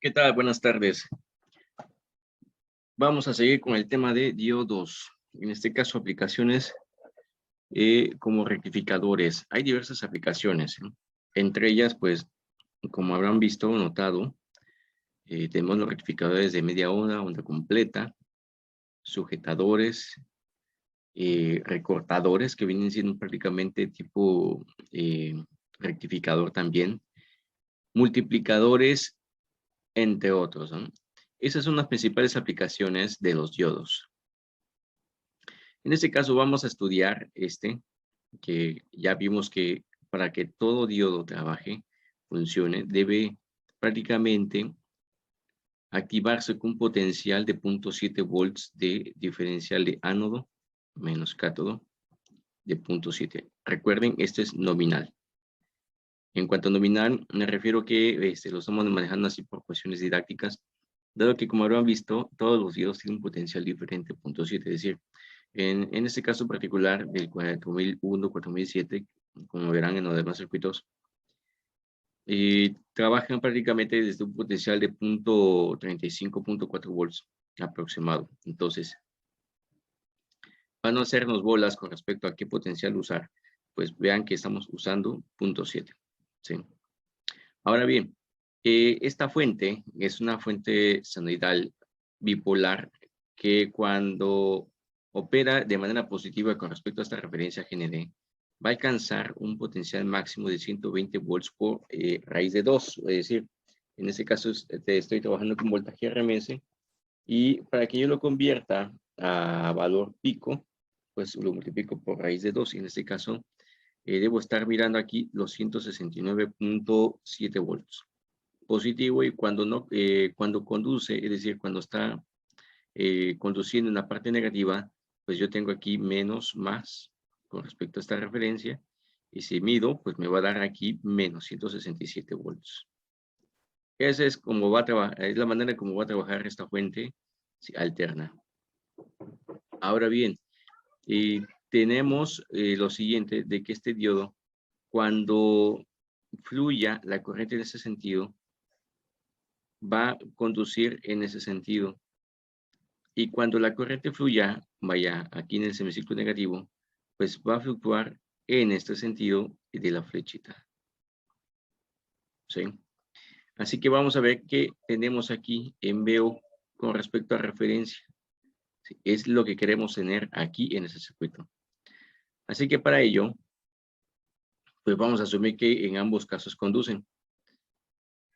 ¿Qué tal? Buenas tardes. Vamos a seguir con el tema de diodos. En este caso, aplicaciones como rectificadores. Hay diversas aplicaciones, ¿eh? Entre ellas, pues, como habrán visto o notado, tenemos los rectificadores de media onda, onda completa, sujetadores, recortadores, que vienen siendo prácticamente tipo rectificador también, multiplicadores, entre otros, ¿no? Esas son las principales aplicaciones de los diodos. En este caso vamos a estudiar que ya vimos que para que todo diodo trabaje, funcione, debe prácticamente activarse con un potencial de 0.7 volts de diferencial de ánodo menos cátodo de 0.7. Recuerden, esto es nominal. En cuanto a nominal, me refiero que lo estamos manejando así por cuestiones didácticas, dado que como habrán visto, todos los diodos tienen un potencial diferente, 0.7, es decir, en este caso particular del 4001, 4007, como verán en los demás circuitos, trabajan prácticamente desde un potencial de 0.35, 0.4 volts aproximado. Entonces, para no hacernos bolas con respecto a qué potencial usar, pues vean que estamos usando 0.7. ¿Sí? Ahora bien, esta fuente es una fuente senoidal bipolar que cuando opera de manera positiva con respecto a esta referencia GND, va a alcanzar un potencial máximo de 120 volts por raíz de 2. Es decir, en este caso estoy trabajando con voltaje RMS y para que yo lo convierta a valor pico, pues lo multiplico por raíz de 2. Y en este caso debo estar mirando aquí los 169.7 volts. Positivo, y cuando no, cuando conduce, es decir, cuando está conduciendo en la parte negativa, pues yo tengo aquí menos, más, con respecto a esta referencia, y si mido, pues me va a dar aquí menos 167 volts. Esa es como va a trabajar, es la manera como va a trabajar esta fuente alterna. Ahora bien, tenemos lo siguiente, de que este diodo, cuando fluya la corriente en ese sentido, va a conducir en ese sentido. Y cuando la corriente fluya, vaya aquí en el semiciclo negativo, pues va a fluctuar en este sentido de la flechita. ¿Sí? Así que vamos a ver qué tenemos aquí en VO con respecto a referencia. ¿Sí? Es lo que queremos tener aquí en ese circuito. Así que para ello, pues vamos a asumir que en ambos casos conducen.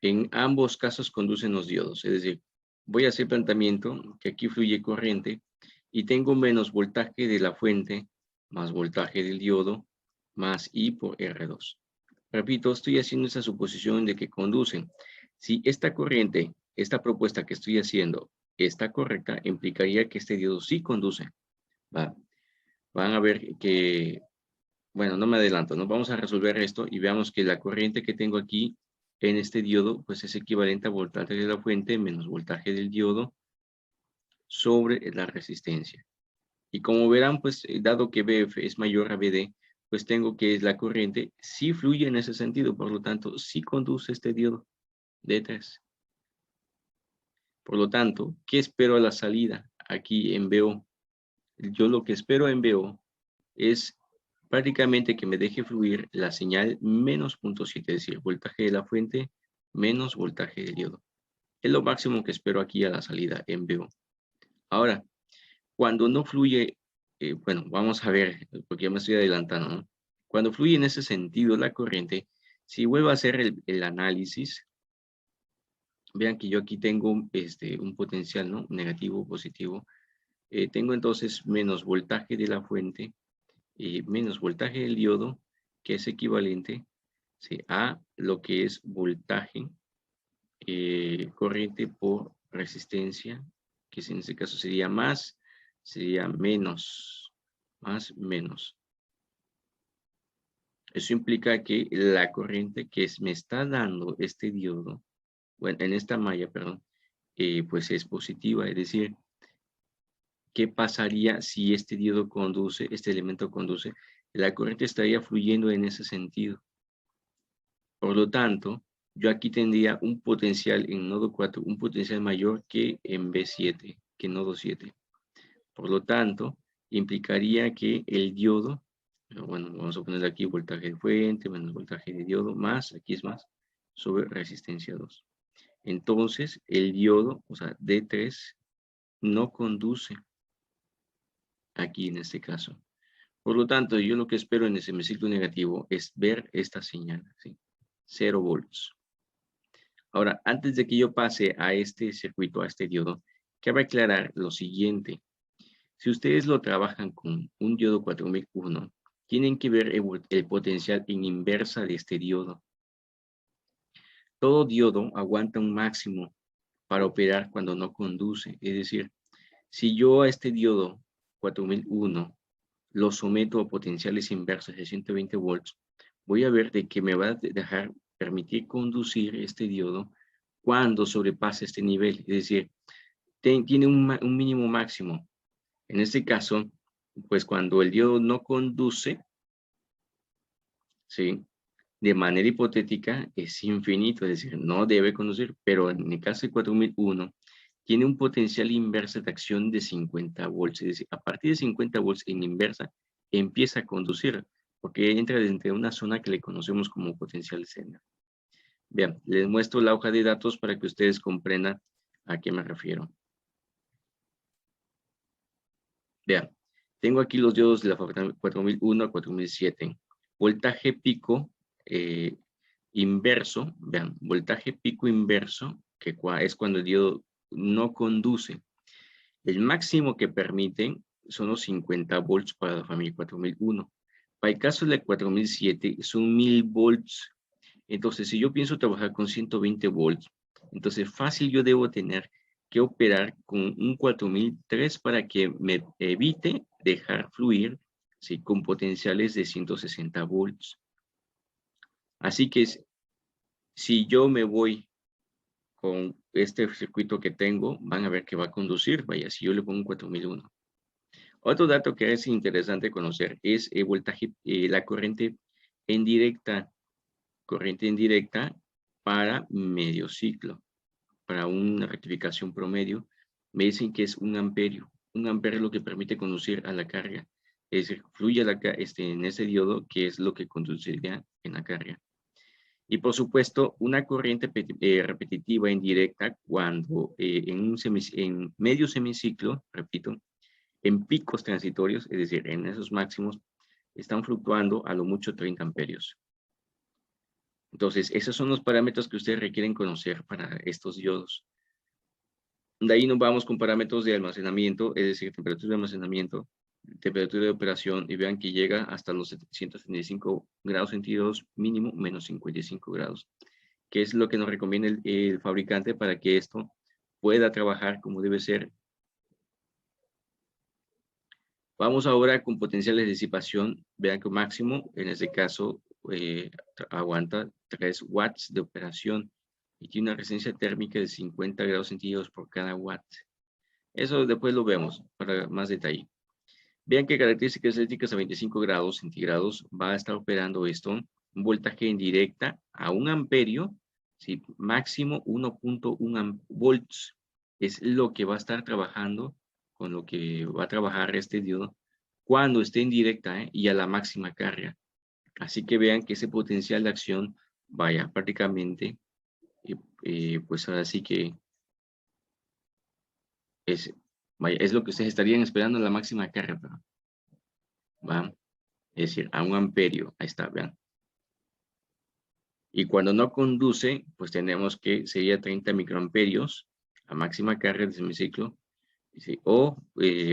En ambos casos conducen los diodos, es decir, voy a hacer planteamiento que aquí fluye corriente y tengo menos voltaje de la fuente más voltaje del diodo más I por R2. Repito, estoy haciendo esa suposición de que conducen. Si esta corriente, esta propuesta que estoy haciendo está correcta, implicaría que este diodo sí conduce. ¿Va? Van a ver que, bueno, no me adelanto, ¿no? Vamos a resolver esto y veamos que la corriente que tengo aquí en este diodo, pues es equivalente a voltaje de la fuente menos voltaje del diodo sobre la resistencia. Y como verán, pues dado que BF es mayor a BD, pues tengo que la corriente sí fluye en ese sentido, por lo tanto, sí conduce este diodo D3. Por lo tanto, ¿qué espero a la salida aquí en BO? Yo lo que espero en BO es prácticamente que me deje fluir la señal menos 0.7, es decir, voltaje de la fuente menos voltaje del diodo. Es lo máximo que espero aquí a la salida en BO. Ahora, cuando no fluye, bueno, vamos a ver, porque ya me estoy adelantando, ¿no? Cuando fluye en ese sentido la corriente, si vuelvo a hacer el análisis, vean que yo aquí tengo un potencial, ¿no? Negativo, positivo. Tengo entonces menos voltaje de la fuente y menos voltaje del diodo, que es equivalente, ¿sí?, a lo que es voltaje, corriente por resistencia, que en este caso sería más, sería menos, más, menos. Eso implica que la corriente que me está dando este diodo, bueno, en esta malla, perdón, pues es positiva, es decir, ¿qué pasaría si este diodo conduce, este elemento conduce? La corriente estaría fluyendo en ese sentido. Por lo tanto, yo aquí tendría un potencial en nodo 4, un potencial mayor que en B7, que en nodo 7. Por lo tanto, implicaría que el diodo, bueno, vamos a poner aquí voltaje de fuente menos voltaje de diodo más, aquí es más, sobre resistencia 2. Entonces, el diodo, o sea, D3, no conduce aquí en este caso. Por lo tanto, yo lo que espero en ese semiciclo negativo es ver esta señal, ¿sí? 0 volts. Ahora, antes de que yo pase a este circuito, a este diodo, cabe aclarar lo siguiente. Si ustedes lo trabajan con un diodo 4001, tienen que ver el potencial en inversa de este diodo. Todo diodo aguanta un máximo para operar cuando no conduce. Es decir, si yo a este diodo 4001 lo someto a potenciales inversos de 120 volts, voy a ver de que me va a dejar permitir conducir este diodo cuando sobrepase este nivel. Es decir, tiene un mínimo máximo. En este caso, pues cuando el diodo no conduce, ¿sí? De manera hipotética es infinito, es decir, no debe conducir, pero en el caso de 4001, tiene un potencial inversa de acción de 50 volts, es decir, a partir de 50 volts en inversa, empieza a conducir, porque entra dentro de una zona que le conocemos como potencial Zener. Bien, les muestro la hoja de datos para que ustedes comprendan a qué me refiero. Vean, tengo aquí los diodos de la fábrica 4001 a 4007. Voltaje pico inverso, vean, voltaje pico inverso, que es cuando el diodo no conduce. El máximo que permiten son los 50 volts para la familia 4001. Para el caso de la 4007 son 1000 volts. Entonces, si yo pienso trabajar con 120 volts, entonces fácil yo debo tener que operar con un 4003 para que me evite dejar fluir, ¿sí? Con potenciales de 160 volts. Así que si yo me voy con este circuito que tengo, van a ver que va a conducir, vaya, si yo le pongo un 4001. Otro dato que es interesante conocer es el voltaje, la corriente en directa para medio ciclo. Para una rectificación promedio, me dicen que es 1 amperio. 1 amperio es lo que permite conducir a la carga. Es decir, fluye en ese diodo, que es lo que conduciría en la carga. Y por supuesto, una corriente repetitiva indirecta cuando en medio semiciclo, repito, en picos transitorios, es decir, en esos máximos, están fluctuando a lo mucho 30 amperios. Entonces, esos son los parámetros que ustedes requieren conocer para estos diodos. De ahí nos vamos con parámetros de almacenamiento, es decir, temperatura de almacenamiento, temperatura de operación, y vean que llega hasta los 735 grados centígrados mínimo, menos 55 grados, que es lo que nos recomienda el fabricante para que esto pueda trabajar como debe ser. Vamos ahora con potenciales de disipación. Vean que máximo, en este caso, aguanta 3 watts de operación y tiene una resistencia térmica de 50 grados centígrados por cada watt. Eso después lo vemos para más detalle. Vean que características eléctricas a 25 grados centígrados va a estar operando esto, un voltaje en directa a 1 amperio, ¿sí? Máximo 1.1 volts. Es lo que va a estar trabajando, con lo que va a trabajar este diodo cuando esté en directa y a la máxima carga. Así que vean que ese potencial de acción vaya prácticamente, pues ahora sí que es lo que ustedes estarían esperando en la máxima carga. ¿Va? Es decir, a 1 amperio. Ahí está, vean. Y cuando no conduce, pues tenemos que sería 30 microamperios a máxima carga del semiciclo. ¿Sí? O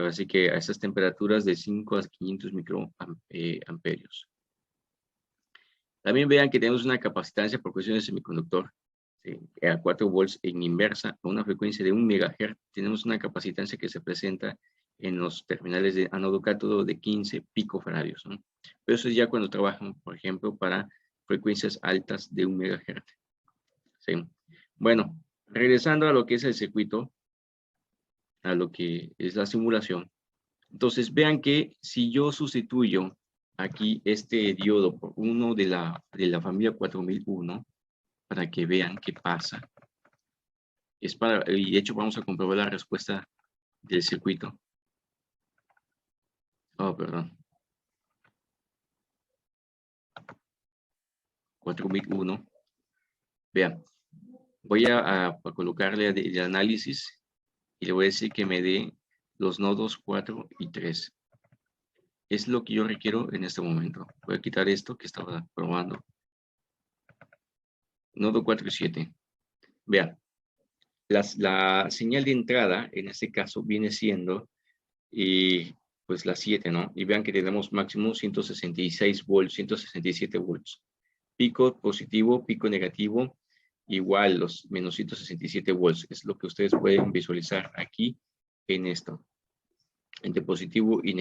así que a esas temperaturas de 5 a 500 microamperios. También vean que tenemos una capacitancia por cuestión de semiconductor, ¿sí? A 4 volts en inversa, a una frecuencia de 1 MHz. Tenemos una capacitancia que se presenta en los terminales de ánodo cátodo de 15 picofaradios, ¿no? Pero eso es ya cuando trabajan, por ejemplo, para frecuencias altas de 1 MHz. ¿Sí? Bueno, regresando a lo que es el circuito, a lo que es la simulación. Entonces, vean que si yo sustituyo aquí este diodo por uno de la familia 4001, para que vean qué pasa. Y de hecho vamos a comprobar la respuesta del circuito. Oh, perdón. 4001. Vean, voy a colocarle el análisis y le voy a decir que me dé los nodos 4 y 3. Es lo que yo requiero en este momento. Voy a quitar esto que estaba probando. Nodo 4 y 7. Vean, la señal de entrada, en este caso, viene siendo pues la 7, ¿no? Y vean que tenemos máximo 166 volts, 167 volts. Pico positivo, pico negativo, igual los menos 167 volts. Es lo que ustedes pueden visualizar aquí en esto. Entre positivo y negativo.